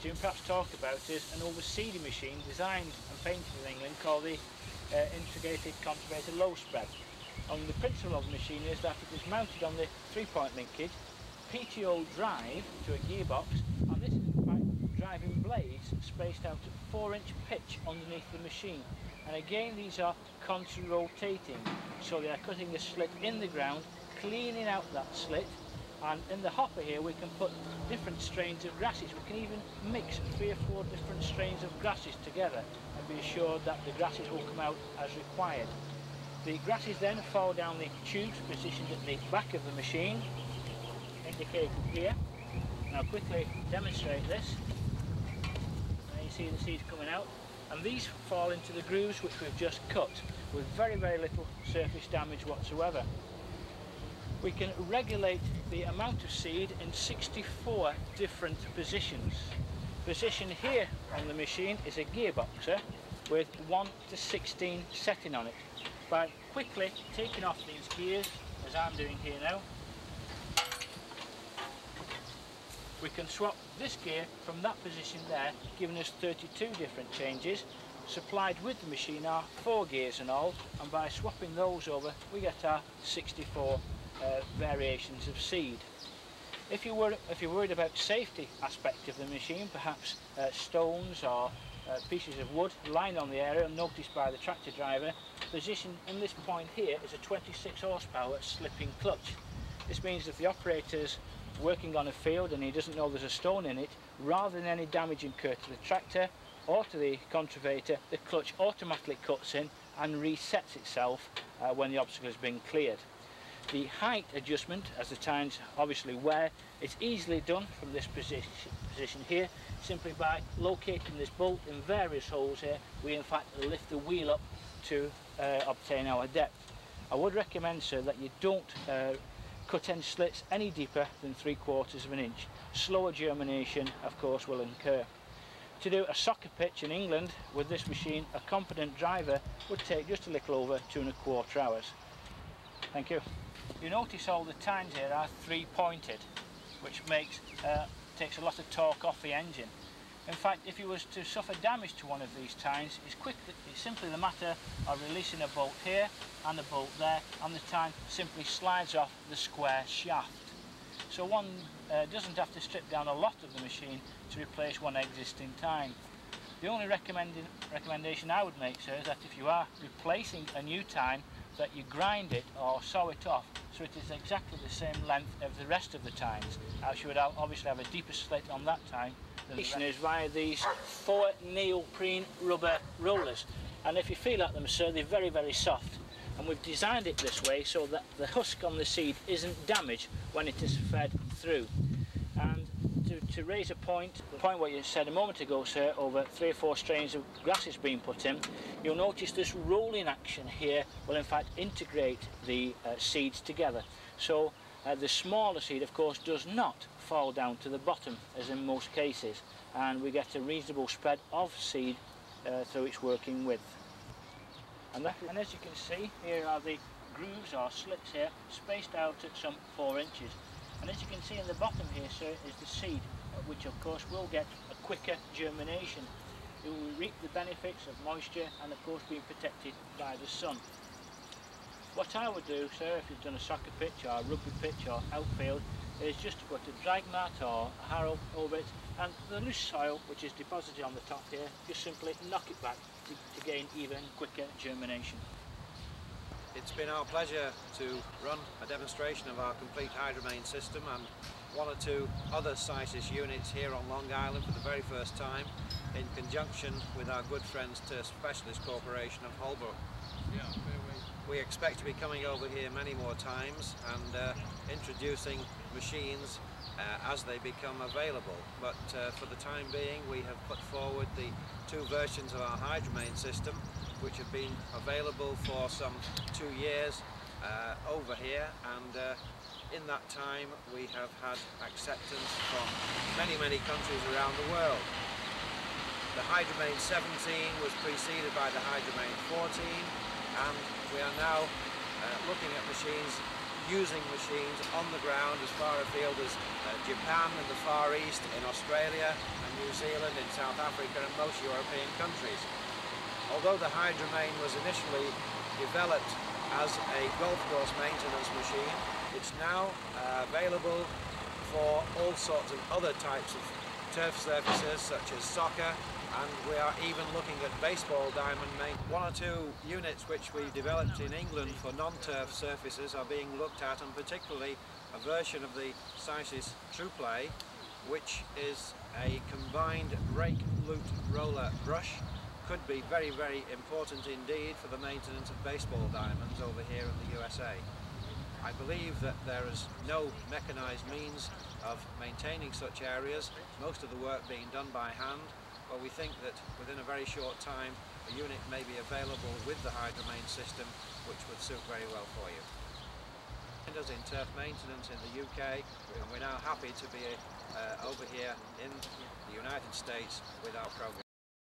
to and perhaps talk about is an overseeding machine designed and painted in England called the Sisis Contravator Lospread. And the principle of the machine is that it is mounted on the 3-point linkage, PTO drive to a gearbox, and this is in fact driving blades spaced out at 4-inch pitch underneath the machine. And again, these are constantly rotating, so they are cutting a slit in the ground, cleaning out that slit, and in the hopper here we can put different strains of grasses. We can even mix 3 or 4 different strains of grasses together and be assured that the grasses will come out as required. The grasses then fall down the tubes positioned at the back of the machine, indicated here. And I'll quickly demonstrate this. Now you see the seeds coming out, and these fall into the grooves which we've just cut with very, very little surface damage whatsoever. We can regulate the amount of seed in 64 different positions. Position here on the machine is a gearboxer with 1 to 16 setting on it. By quickly taking off these gears, as I'm doing here now, we can swap this gear from that position there, giving us 32 different changes. Supplied with the machine are 4 gears and all, and by swapping those over we get our 64 variations of seed. If you're worried about safety aspect of the machine, perhaps stones or pieces of wood lying on the area unnoticed by the tractor driver, position in this point here is a 26 horsepower slipping clutch. This means if the operator's working on a field and he doesn't know there's a stone in it, rather than any damage incurred to the tractor or to the contravator, the clutch automatically cuts in and resets itself when the obstacle has been cleared. The height adjustment, as the tines obviously wear, it's easily done from this position here, simply by locating this bolt in various holes here. We in fact lift the wheel up to obtain our depth. I would recommend, sir, that you don't cut end slits any deeper than 3/4 of an inch. Slower germination, of course, will incur. To do a soccer pitch in England with this machine, a competent driver would take just a little over 2 1/4 hours. Thank you. You notice all the tines here are 3-pointed, which takes a lot of torque off the engine. In fact, if you was to suffer damage to one of these tines, it's simply the matter of releasing a bolt here and a bolt there, and the tine simply slides off the square shaft. So one doesn't have to strip down a lot of the machine to replace one existing tine. The only recommendation I would make, sir, is that if you are replacing a new tine, that you grind it or saw it off so it is exactly the same length of the rest of the tines. You would obviously have a deeper slit on that tine than the rest. Is via these 4 neoprene rubber rollers, and if you feel at them, sir, they're very, very soft, and we've designed it this way so that the husk on the seed isn't damaged when it is fed through. And to raise a point, the point what you said a moment ago, sir, over 3 or 4 strains of grasses being put in, you'll notice this rolling action here will in fact integrate the seeds together. So the smaller seed, of course, does not fall down to the bottom as in most cases, and we get a reasonable spread of seed through its working width. And as you can see, here are the grooves or slits here, spaced out at some 4 inches. And as you can see in the bottom here, sir, is the seed, which of course will get a quicker germination. It will reap the benefits of moisture and of course being protected by the sun. What I would do, sir, if you've done a soccer pitch or a rugby pitch or outfield, is just to put a drag mat or a harrow over it, and the loose soil which is deposited on the top here, just simply knock it back to gain even quicker germination. It's been our pleasure to run a demonstration of our complete hydromain system and 1 or 2 other Sisis units here on Long Island for the very first time, in conjunction with our good friends Turf Specialist Corporation of Holbrook. Yeah, Fairway. We expect to be coming over here many more times and introducing machines as they become available. But for the time being, we have put forward the 2 versions of our hydromain system, which have been available for some 2 years over here, and in that time we have had acceptance from many countries around the world. The Hydromain 17 was preceded by the Hydromain 14, and we are now looking at machines using machines on the ground as far afield as Japan and the Far East, in Australia and New Zealand, in South Africa and most European countries. Although the Hydromain was initially developed as a golf course maintenance machine, it's now available for all sorts of other types of turf surfaces such as soccer, and we are even looking at baseball diamond maintenance. One or two units which we developed in England for non-turf surfaces are being looked at, and particularly a version of the Sisis TruePlay, which is a combined rake, loop, roller, brush. Could be very, very important indeed for the maintenance of baseball diamonds over here in the USA. I believe that there is no mechanised means of maintaining such areas, most of the work being done by hand, but we think that within a very short time a unit may be available with the Hydromain system, which would suit very well for you. Us in turf maintenance in the UK, and we're now happy to be over here in the United States with our program.